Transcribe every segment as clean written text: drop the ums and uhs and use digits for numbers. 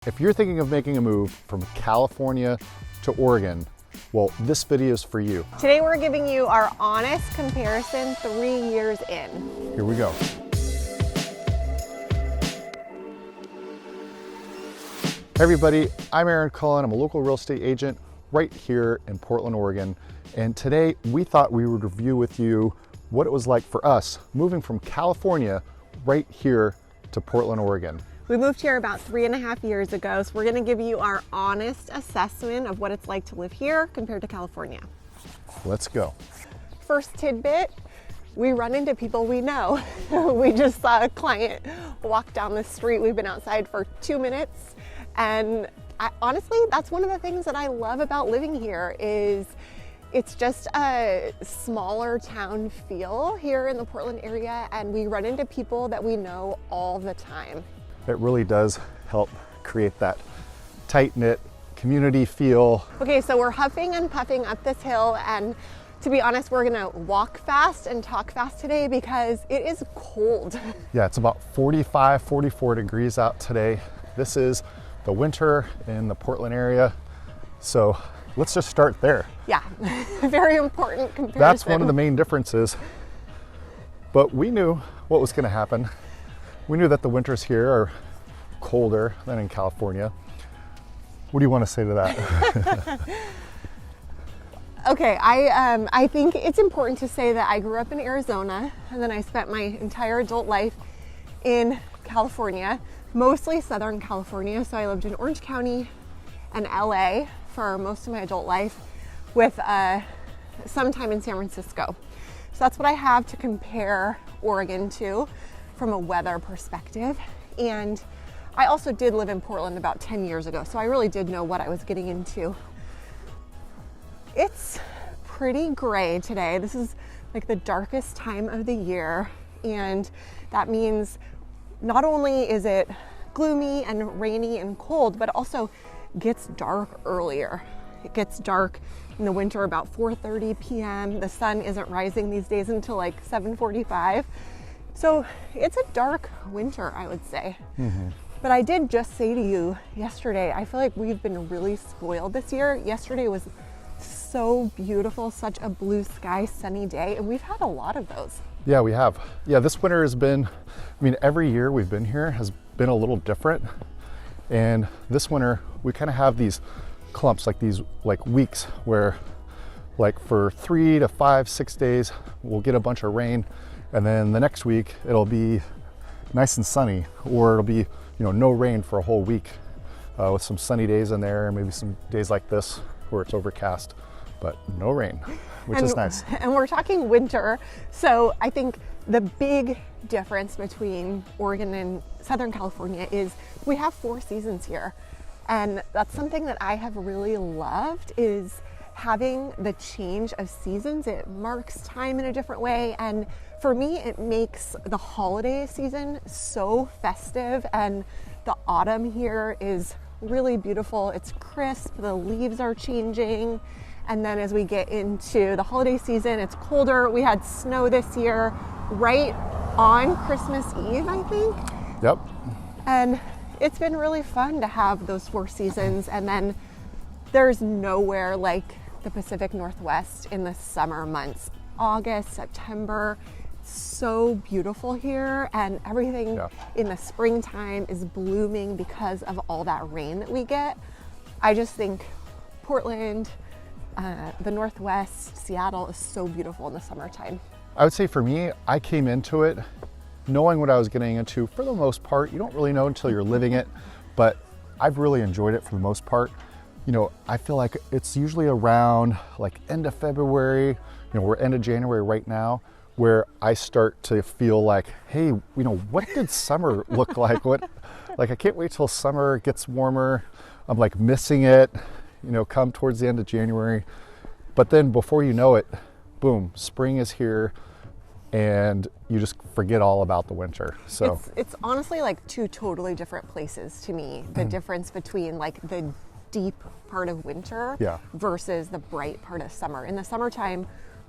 If you're thinking of making a move from California to Oregon, well, this video is for you. Today we're giving you our honest comparison 3 years in. Here we go. Hey everybody, I'm Aaron Cullen. I'm a local real estate agent right here in Portland, Oregon. And today we thought we would review with you what it was like for us moving from California right here to Portland, Oregon. We moved here about 3.5 years ago, so we're gonna give you our honest assessment of what it's like to live here compared to California. Let's go. First tidbit, we run into people we know. We just saw a client walk down the street. We've been outside for 2 minutes, and honestly, that's one of the things that I love about living here is it's just a smaller town feel here in the Portland area, and we run into people that we know all the time. It really does help create that tight-knit community feel. Okay, so we're huffing and puffing up this hill, and to be honest, we're gonna walk fast and talk fast today because it is cold. Yeah, it's about 45, 44 degrees out today. This is the winter in the Portland area. So let's just start there. Yeah, very important comparison. That's one of the main differences. But we knew what was gonna happen. We knew that the winters here are colder than in California. What do you want to say to that? Okay, I think it's important to say that I grew up in Arizona and then I spent my entire adult life in California, mostly Southern California. So I lived in Orange County and LA for most of my adult life with some time in San Francisco. So that's what I have to compare Oregon to from a weather perspective. And I also did live in Portland about 10 years ago, so I really did know what I was getting into. It's pretty gray today. This is like the darkest time of the year, and that means not only is it gloomy and rainy and cold, but also gets dark earlier. It gets dark in the winter about 4:30 p.m. The sun isn't rising these days until like 7:45. So it's a dark winter, I would say. But I did just say to you yesterday, I feel like we've been really spoiled this year. Yesterday was so beautiful, such a blue sky, sunny day, and we've had a lot of those. Yeah, we have. Yeah, this winter has been, I mean, every year we've been here has been a little different. And this winter, we kind of have these clumps, like these weeks where like for 3 to 5, 6 days, we'll get a bunch of rain. And then the next week it'll be nice and sunny, or it'll be, no rain for a whole week with some sunny days in there, and maybe some days like this where it's overcast, but no rain, which is nice. And we're talking winter. So I think the big difference between Oregon and Southern California is we have 4 seasons here. And that's something that I have really loved is having the change of seasons. It marks time in a different way. And for me, it makes the holiday season so festive, and the autumn here is really beautiful. It's crisp, the leaves are changing. And then as we get into the holiday season, it's colder. We had snow this year right on Christmas Eve, I think. Yep. And it's been really fun to have those 4 seasons. And then there's nowhere like the Pacific Northwest in the summer months. August, September, so beautiful here, and everything in the springtime is blooming because of all that rain that we get. I just think Portland, the Northwest, Seattle is so beautiful in the summertime. I would say for me, I came into it knowing what I was getting into for the most part. You don't really know until you're living it, but I've really enjoyed it for the most part. I feel like it's usually around like end of February, we're end of January right now, where I start to feel like, hey, what did summer look like? I can't wait till summer gets warmer. I'm like missing it, come towards the end of January. But then before you know it, boom, spring is here, and you just forget all about the winter. So it's honestly like 2 totally different places to me. The difference between like the deep part of winter versus the bright part of summer. In the summertime,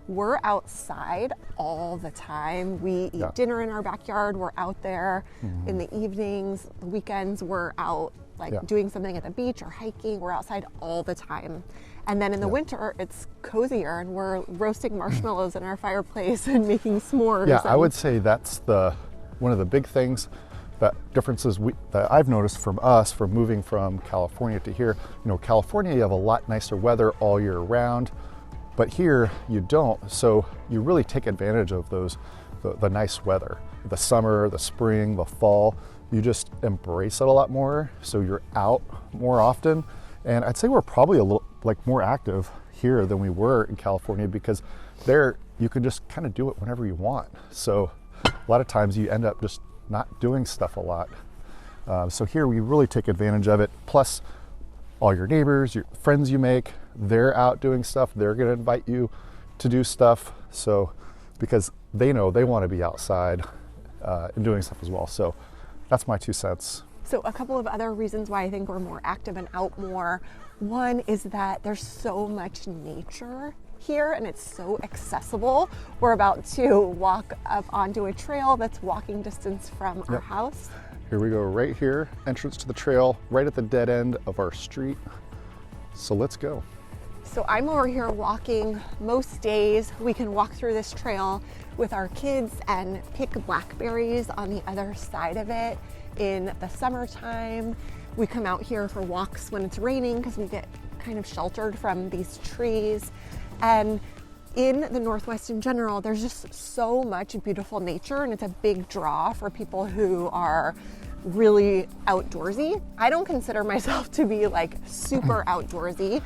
we're outside all the time. We eat dinner in our backyard. We're out there in the evenings. The weekends, we're out like Yeah. doing something at the beach or hiking. We're outside all the time. And then in the winter, it's cozier and we're roasting marshmallows in our fireplace and making s'mores. Yeah, I and- would say that's one of the big things, that differences that I've noticed from us from moving from California to here. You know, California, you have a lot nicer weather all year round, but here you don't. So you really take advantage of the nice weather, the summer, the spring, the fall. You just embrace it a lot more. So you're out more often. And I'd say we're probably a little more active here than we were in California, because there you can just kind of do it whenever you want. So a lot of times you end up just not doing stuff a lot. So here we really take advantage of it. Plus all your neighbors, your friends you make, they're out doing stuff. They're going to invite you to do stuff. So because they know they want to be outside and doing stuff as well. So that's my 2 cents. So a couple of other reasons why I think we're more active and out more. One is that there's so much nature here and it's so accessible. We're about to walk up onto a trail that's walking distance from our house. Here we go, right here, entrance to the trail, right at the dead end of our street. So let's go. So I'm over here walking most days. We can walk through this trail with our kids and pick blackberries on the other side of it in the summertime. We come out here for walks when it's raining because we get kind of sheltered from these trees. And in the Northwest in general, there's just so much beautiful nature, and it's a big draw for people who are really outdoorsy. I don't consider myself to be like super outdoorsy.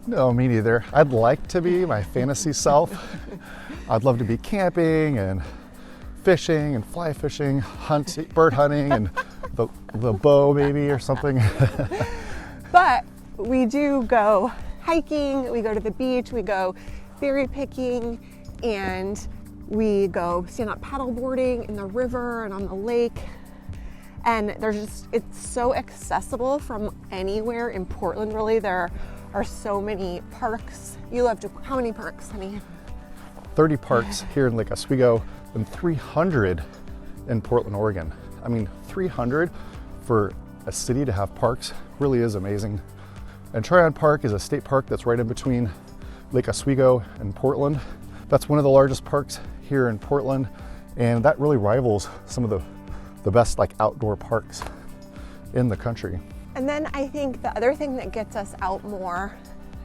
No, me neither. I'd like to be my fantasy self. I'd love to be camping and fishing and fly fishing, bird hunting, and the bow maybe or something. But we do go hiking, we go to the beach, we go berry picking, and we go stand up paddle boarding in the river and on the lake. And it's so accessible from anywhere in Portland, really. There are so many parks. How many parks, honey? 30 parks here in Lake Oswego and 300 in Portland, Oregon. I mean, 300 for a city to have parks really is amazing. And Tryon Park is a state park that's right in between Lake Oswego and Portland. That's one of the largest parks here in Portland, and that really rivals some of the best outdoor parks in the country. And then I think the other thing that gets us out more,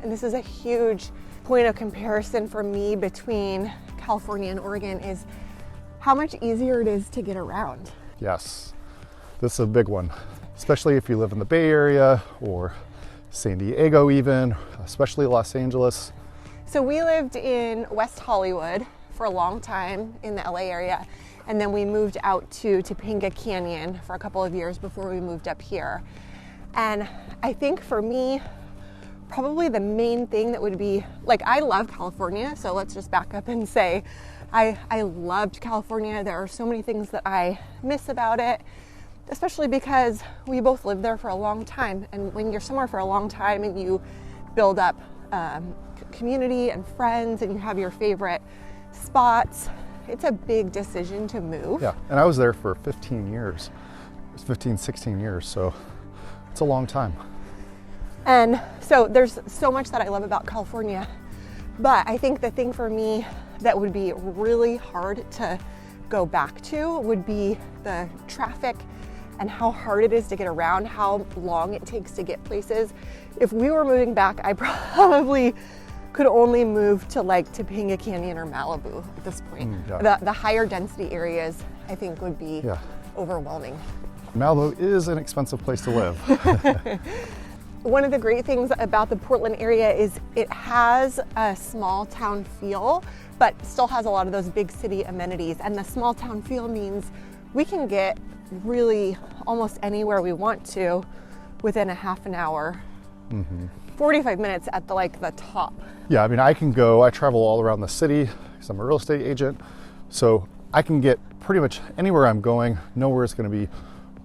and this is a huge point of comparison for me between California and Oregon, is how much easier it is to get around. Yes, this is a big one, especially if you live in the Bay Area or San Diego even, especially Los Angeles. So we lived in West Hollywood for a long time in the LA area, and then we moved out to Topanga Canyon for a couple of years before we moved up here. And I think for me, probably the main thing that would be, I love California, so let's just back up and say I loved California. There are so many things that I miss about it, especially because we both lived there for a long time. And when you're somewhere for a long time and you build up community and friends and you have your favorite spots, it's a big decision to move. Yeah, and I was there for 15 years. It was 15, 16 years, so it's a long time. And so there's so much that I love about California, but I think the thing for me that would be really hard to go back to would be the traffic and how hard it is to get around, how long it takes to get places. If we were moving back, I probably could only move to Topanga Canyon or Malibu at this point. The higher density areas, I think, would be overwhelming. Malibu is an expensive place to live. One of the great things about the Portland area is it has a small town feel, but still has a lot of those big city amenities. And the small town feel means we can get really almost anywhere we want to within a half an hour. 45 minutes at the top. Yeah, I mean, I travel all around the city because I'm a real estate agent. So I can get pretty much anywhere I'm going. Nowhere is going to be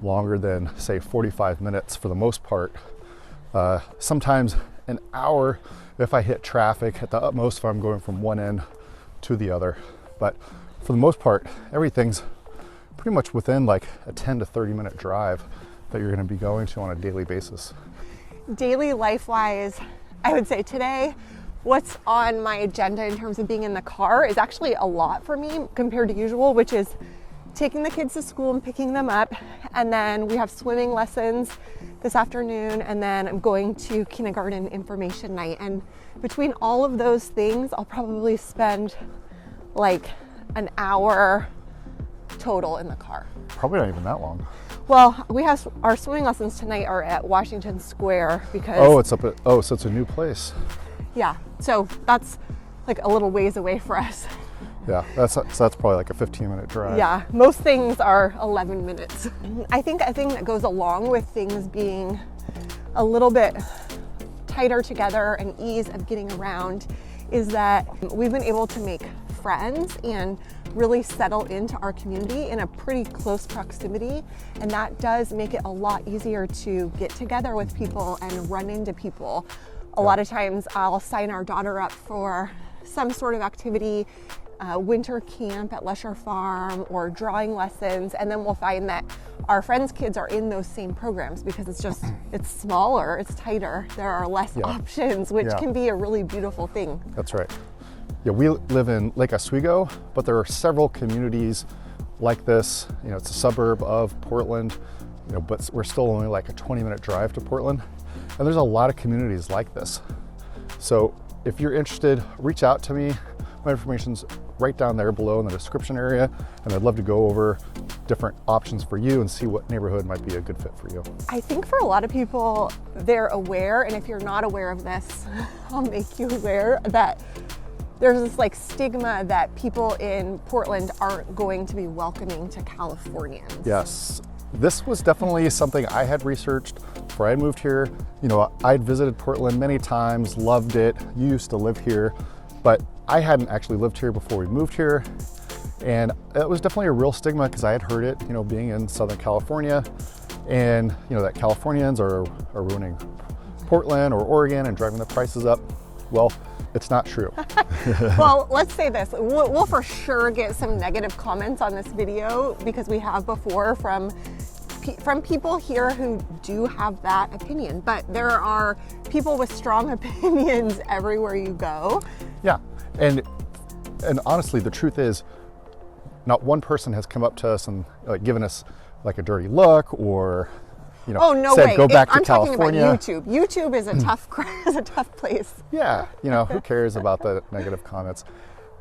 longer than, say, 45 minutes for the most part. Sometimes an hour if I hit traffic at the utmost if I'm going from one end to the other. But for the most part, everything's pretty much within a 10 to 30 minute drive that you're going to be going to on a daily basis? Daily life-wise, I would say today, what's on my agenda in terms of being in the car is actually a lot for me compared to usual, which is taking the kids to school and picking them up. And then we have swimming lessons this afternoon, and then I'm going to kindergarten information night. And between all of those things, I'll probably spend like an hour total in the car. Probably not even that long. Well, we have our swimming lessons tonight are at Washington Square because so it's a new place. yeah, so that's like a little ways away for us. Yeah, that's probably like a 15-minute drive. Yeah, most things are 11 minutes. I think a thing that goes along with things being a little bit tighter together and ease of getting around is that we've been able to make friends and really settle into our community in a pretty close proximity, and that does make it a lot easier to get together with people and run into people. A lot of times I'll sign our daughter up for some sort of activity, winter camp at Lesher Farm or drawing lessons, and then we'll find that our friends' kids are in those same programs because it's smaller, it's tighter, there are less options, which can be a really beautiful thing. That's right. Yeah, we live in Lake Oswego, but there are several communities like this. You know, it's a suburb of Portland, you know, but we're still only like a 20-minute drive to Portland. And there's a lot of communities like this. So if you're interested, reach out to me. My information's right down there below in the description area, and I'd love to go over different options for you and see what neighborhood might be a good fit for you. I think for a lot of people, they're aware, and if you're not aware of this, I'll make you aware that there's this like stigma that people in Portland aren't going to be welcoming to Californians. Yes, this was definitely something I had researched before I moved here. You know, I'd visited Portland many times, loved it, used to live here, but I hadn't actually lived here before we moved here. And it was definitely a real stigma because I had heard it, you know, being in Southern California, and you know that Californians are ruining Portland or Oregon and driving the prices up. Well, it's not true. Well, let's say this. We'll for sure get some negative comments on this video because we have before from people here who do have that opinion, but there are people with strong opinions everywhere you go. Yeah, and honestly, the truth is, not one person has come up to us and given us like a dirty look or, you know, oh, no said way. go back to I'm California. talking about YouTube. YouTube is a tough place. Yeah, you know, who cares about the negative comments?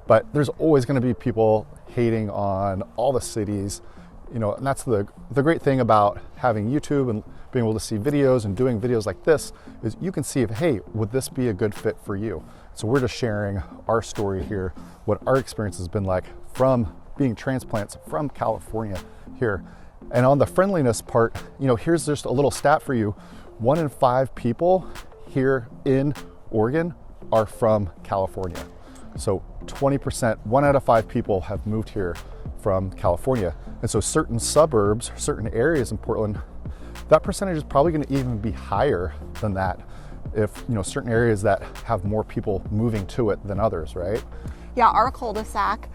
But there's always going to be people hating on all the cities, you know, and that's the great thing about having YouTube and being able to see videos and doing videos like this is you can see if, hey, would this be a good fit for you? So we're just sharing our story here, what our experience has been like from being transplants from California here. And on the friendliness part, you know, here's just a little stat for you. 1 in 5 people here in Oregon are from California. So 20%, 1 out of 5 people have moved here from California. And so certain suburbs, certain areas in Portland, that percentage is probably going to even be higher than that if, you know, certain areas that have more people moving to it than others, right? Yeah, our cul-de-sac,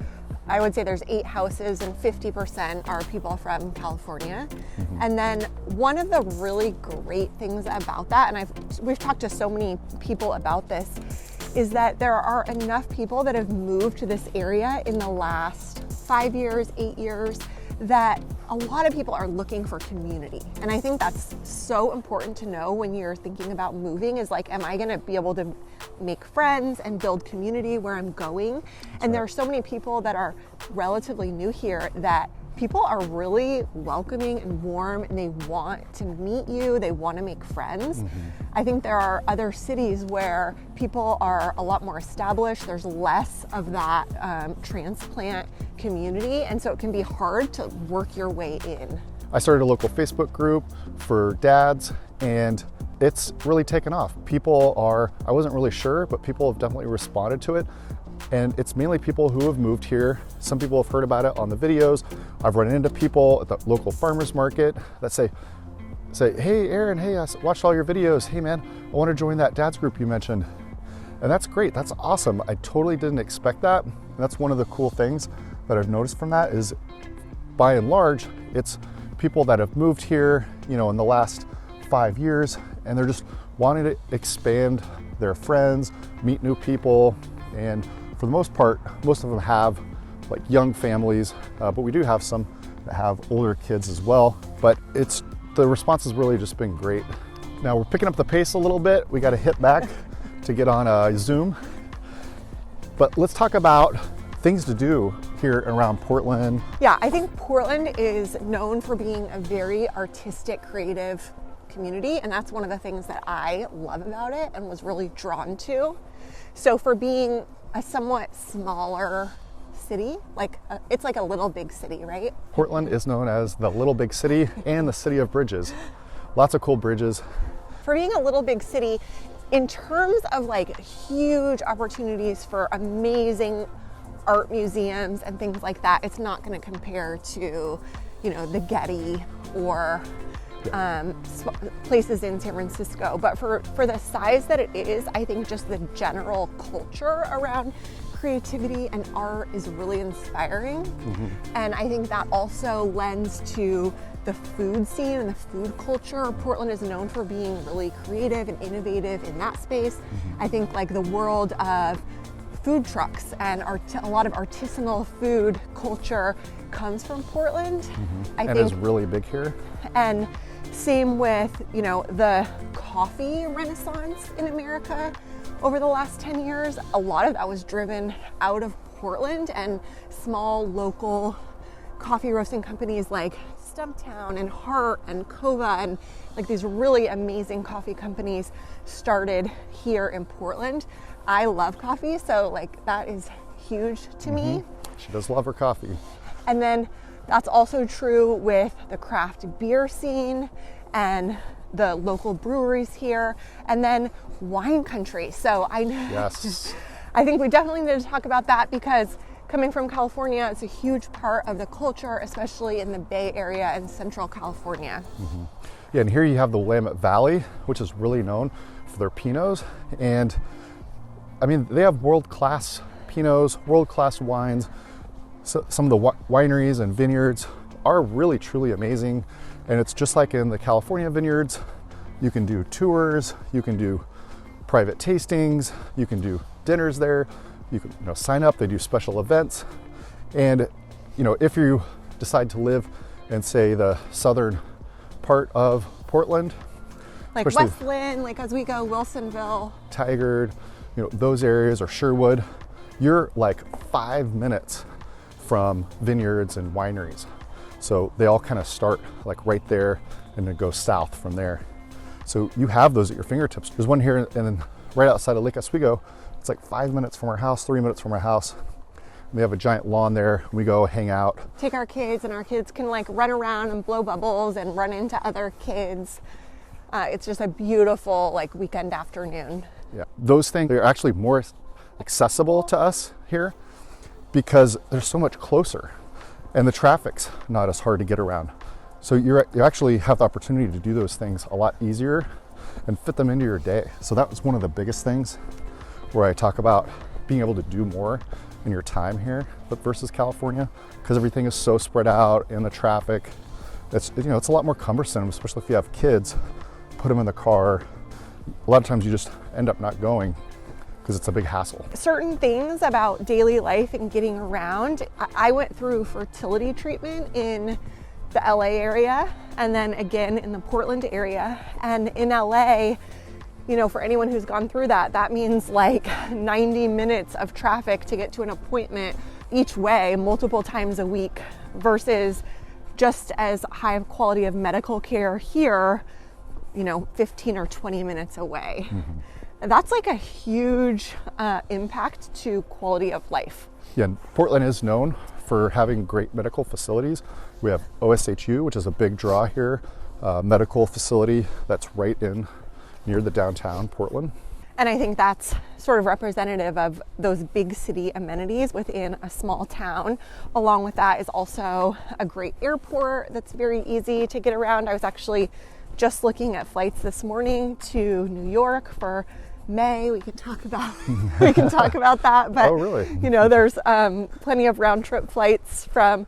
I would say there's 8 houses and 50% are people from California. Mm-hmm. And then one of the really great things about that, and we've talked to so many people about this, is that there are enough people that have moved to this area in the last 5 years, 8 years, that a lot of people are looking for community. And I think that's so important to know when you're thinking about moving is like, am I gonna be able to make friends and build community where I'm going? And there are so many people that are relatively new here that people are really welcoming and warm and they want to meet you, they want to make friends. Mm-hmm. I think there are other cities where people are a lot more established, there's less of that transplant community, and so it can be hard to work your way in. I started a local Facebook group for dads and it's really taken off. People are, I wasn't really sure, but people have definitely responded to it. And it's mainly people who have moved here. Some people have heard about it on the videos. I've run into people at the local farmers market that say, hey, Aaron, hey, I watched all your videos. Hey man, I want to join that dad's group you mentioned. And that's great, that's awesome. I totally didn't expect that. And that's one of the cool things that I've noticed from that is by and large, it's people that have moved here, you know, in the last 5 years, and they're just wanting to expand their friends, meet new people, and for the most part, most of them have like young families, but we do have some that have older kids as well. But the response has really just been great. Now we're picking up the pace a little bit. We got to hit back to get on Zoom. But let's talk about things to do here around Portland. Yeah, I think Portland is known for being a very artistic, creative community, and that's one of the things that I love about it and was really drawn to. So for being a somewhat smaller city, it's like a little big city, right? Portland is known as the little big city and the city of bridges. Lots of cool bridges. For being a little big city, in terms of like huge opportunities for amazing art museums and things like that, it's not going to compare to, you know, the Getty or places in San Francisco. But for the size that it is, I think just the general culture around creativity and art is really inspiring. And I think that also lends to the food scene and the food culture. Portland is known for being really creative and innovative in that space. I think like the world of food trucks and a lot of artisanal food culture comes from Portland. I think is really big here. And same with, you know, the coffee renaissance in America over the last 10 years. A lot of that was driven out of Portland, and small local coffee roasting companies like Stumptown and Hart and Kova and like these really amazing coffee companies started here in Portland. I love coffee, so like that is huge to me. She does love her coffee. And then that's also true with the craft beer scene and the local breweries here, and then wine country. So Yes. I think we definitely need to talk about that, because coming from California, it's a huge part of the culture, especially in the Bay Area and Central California. Yeah, and here you have the Willamette Valley, which is really known for their Pinots. And I mean, they have world-class Pinots, world-class wines. So some of the wineries and vineyards are really, truly amazing. And it's just like in the California vineyards. You can do tours, you can do private tastings, you can do dinners there. You can, you know, sign up, they do special events. And, you know, if you decide to live in, say, the southern part of Portland, like Westland, like Oswego, Wilsonville, Tigard, you know, those areas, or Sherwood, you're like 5 minutes from vineyards and wineries. So they all kind of start like right there and then go south from there. So you have those at your fingertips. There's one here and right outside of Lake Oswego. It's like 5 minutes from our house, 3 minutes from our house. We have a giant lawn there. We go hang out. Take our kids, and our kids can like run around and blow bubbles and run into other kids. It's just a beautiful like weekend afternoon. Yeah, those things are actually more accessible to us here because they're so much closer, and the traffic's not as hard to get around. So you actually have the opportunity to do those things a lot easier and fit them into your day. So that was one of the biggest things where I talk about being able to do more in your time here, but versus California, because everything is so spread out and the traffic, it's, you know, it's a lot more cumbersome, especially if you have kids. Put them in the car. A lot of times you just end up not going because it's a big hassle. Certain things about daily life and getting around. I went through fertility treatment in the LA area and then again in the Portland area. And in LA, you know, for anyone who's gone through that, that means like 90 minutes of traffic to get to an appointment each way multiple times a week, versus just as high of quality of medical care here, you know, 15 or 20 minutes away. And that's like a huge impact to quality of life. Yeah, and Portland is known for having great medical facilities. We have OSHU, which is a big draw here, medical facility that's right in near the downtown Portland. And I think that's sort of representative of those big city amenities within a small town. Along with that is also a great airport that's very easy to get around. I was actually just looking at flights this morning to New York for May. We can talk about that. But oh, really? You know, there's plenty of round trip flights from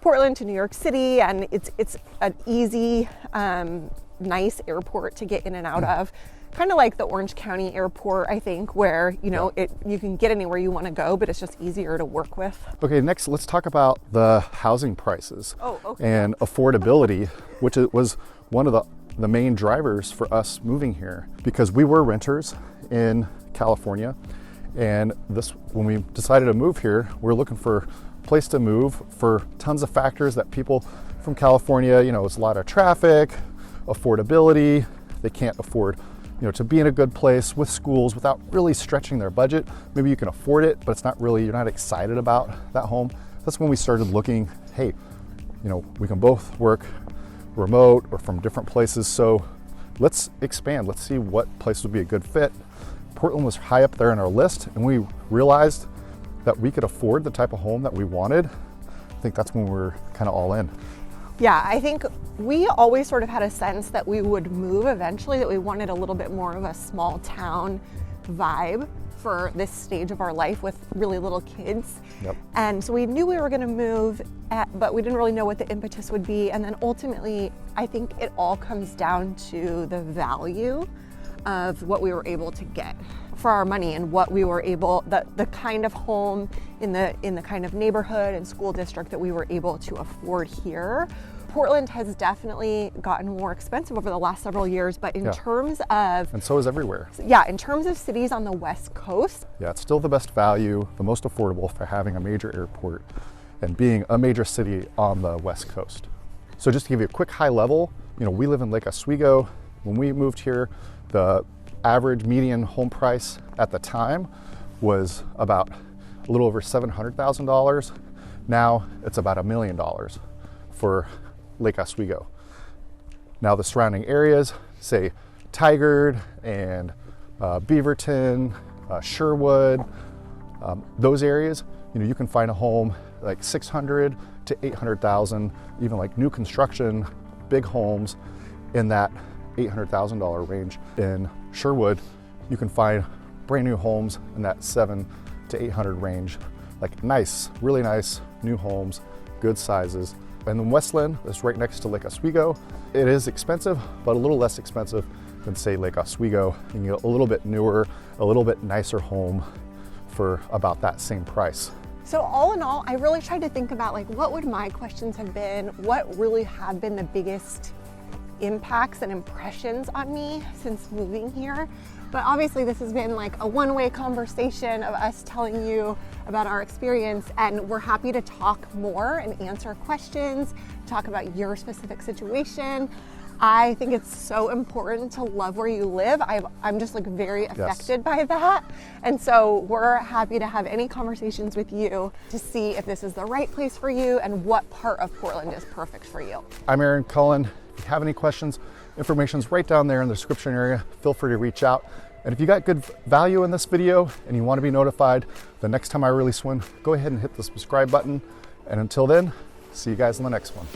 Portland to New York City, and it's an easy, nice airport to get in and out of. Kind of like the Orange County airport, I think, where, you know, you can get anywhere you want to go, but it's just easier to work with. Okay, next let's talk about the housing prices Okay. and affordability, which was one of the main drivers for us moving here, because we were renters in California, and when we decided to move here, we're looking for a place to move for tons of factors that people from California, you know, it's a lot of traffic, affordability, they can't afford, you know, to be in a good place with schools without really stretching their budget. Maybe you can afford it, but it's not really, you're not excited about that home. That's when we started looking, hey, you know, we can both work remote or from different places, so let's expand. Let's see what place would be a good fit. Portland was high up there on our list, and we realized that we could afford the type of home that we wanted. I think that's when we were kind of all in. Yeah, I think we always sort of had a sense that we would move eventually, that we wanted a little bit more of a small town vibe for this stage of our life with really little kids. Yep. And so we knew we were going to move, but we didn't really know what the impetus would be. And then ultimately, I think it all comes down to the value of what we were able to get for our money, and what we were able, the kind of home in the kind of neighborhood and school district that we were able to afford here. Portland has definitely gotten more expensive over the last several years, but in terms of, and so is everywhere. Yeah, in terms of cities on the West Coast, yeah, it's still the best value, the most affordable for having a major airport and being a major city on the West Coast. So just to give you a quick high level, you know, we live in Lake Oswego. When we moved here, the average median home price at the time was about a little over $700,000. Now it's about $1 million for Lake Oswego. Now the surrounding areas, say Tigard and Beaverton, Sherwood, those areas, you know, you can find a home like 600 to 800,000, even like new construction, big homes in that $800,000 range. In Sherwood, you can find brand new homes in that 700 to 800 range, like nice, really nice new homes, good sizes. And then Westland is right next to Lake Oswego. It is expensive, but a little less expensive than say Lake Oswego. You can get a little bit newer, a little bit nicer home for about that same price. so all in all, I really tried to think about like, what would my questions have been? What really have been the biggest impacts and impressions on me since moving here? But obviously this has been like a one-way conversation of us telling you about our experience, and we're happy to talk more and answer questions, talk about your specific situation. I think it's so important to love where you live. I'm just like very affected by that. And so we're happy to have any conversations with you to see if this is the right place for you and what part of Portland is perfect for you. I'm Aaron Cullen. If you have any questions, information's right down there in the description area. Feel free to reach out. And if you got good value in this video and you want to be notified the next time I release one, go ahead and hit the subscribe button. And until then, see you guys in the next one.